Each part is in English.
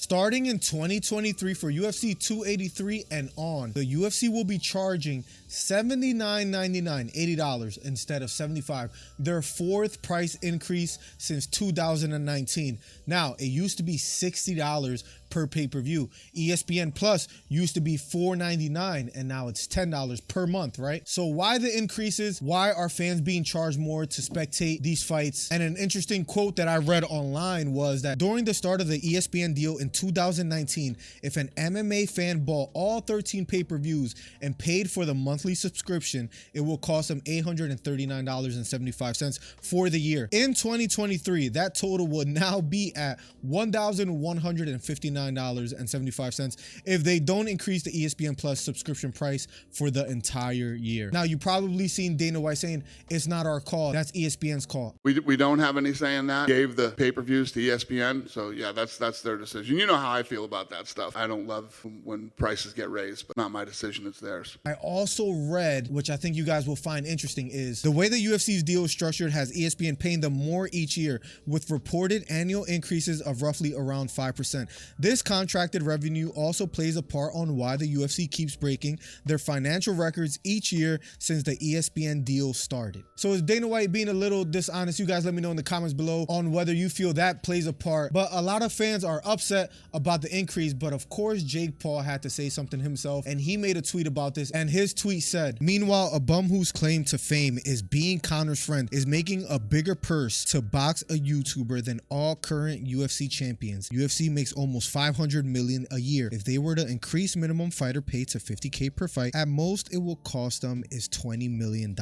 Starting in 2023 for UFC 283 and on, the UFC will be charging $79.99, $80 instead of $75, their fourth price increase since 2019. Now, it used to be $60 per pay-per-view. ESPN Plus used to be $4.99 and now it's $10 per month, right? So why the increases? Why are fans being charged more to spectate these fights? And an interesting quote that I read online was that during the start of the ESPN deal in 2019, if an MMA fan bought all 13 pay-per-views and paid for the monthly subscription, it will cost them $839.75 for the year. In 2023, that total would now be at $1,159.75 if they don't increase the ESPN Plus subscription price for the entire year. Now, you probably seen Dana White saying, it's not our call, that's ESPN's call. We don't have any say in that. Gave the pay-per-views to ESPN, so yeah, that's their decision. You know how I feel about that stuff. I don't love when prices get raised, but not my decision, it's theirs. I also read, which I think you guys will find interesting, is the way the UFC's deal is structured has ESPN paying them more each year with reported annual increases of roughly around 5%. This contracted revenue also plays a part on why the UFC keeps breaking their financial records each year since the ESPN deal started. So is Dana White being a little dishonest? You guys let me know in the comments below on whether you feel that plays a part. But a lot of fans are upset about the increase, but of course Jake Paul had to say something himself, and he made a tweet about this, and his tweet said, "Meanwhile, a bum whose claim to fame is being Conor's friend is making a bigger purse to box a YouTuber than all current UFC champions. UFC makes almost $500 million a year. If they were to increase minimum fighter pay to $50K per fight, at most it will cost them is $20 million."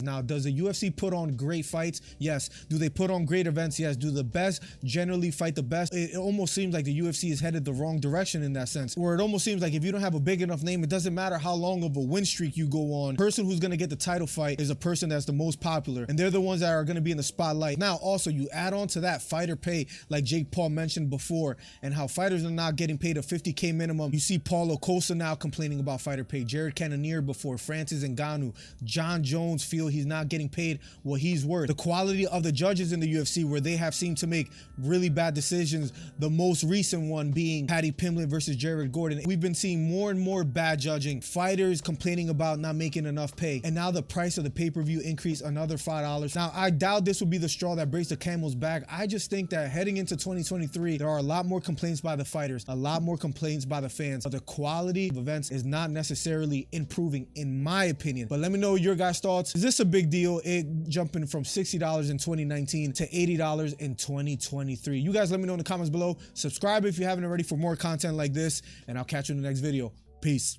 Now, does the UFC put on great fights? Yes. Do they put on great events? Yes. Do the best generally fight the best? It almost seems like the UFC is headed the wrong direction in that sense, where it almost seems like if you don't have a big enough name, it doesn't matter how long of a win streak you go on. The person who's going to get the title fight is a person that's the most popular, and they're the ones that are going to be in the spotlight. Now, also, you add on to that fighter pay, like Jake Paul mentioned before, and how fighters are not getting paid a $50K minimum. You see Paulo Costa now complaining about fighter pay, Jared Cannonier before, Francis Ngannou, John Jones feel he's not getting paid what he's worth. The quality of the judges in the UFC, where they have seemed to make really bad decisions, the most recent one being Paddy Pimblett versus Jared Gordon. We've been seeing more and more bad judging, fighters complaining about not making enough pay, and now the price of the pay-per-view increased another $5. Now, I doubt this will be the straw that breaks the camel's back. I just think that heading into 2023, there are a lot more complaints by the fighters, a lot more complaints by the fans, but the quality of events is not necessarily improving, in my opinion. But let me know your guys' thoughts. Is this a big deal? It jumping from $60 in 2019 to $80 in 2023. You guys let me know in the comments below. Subscribe if you haven't already for more content like this, and I'll catch you in the next video. Peace.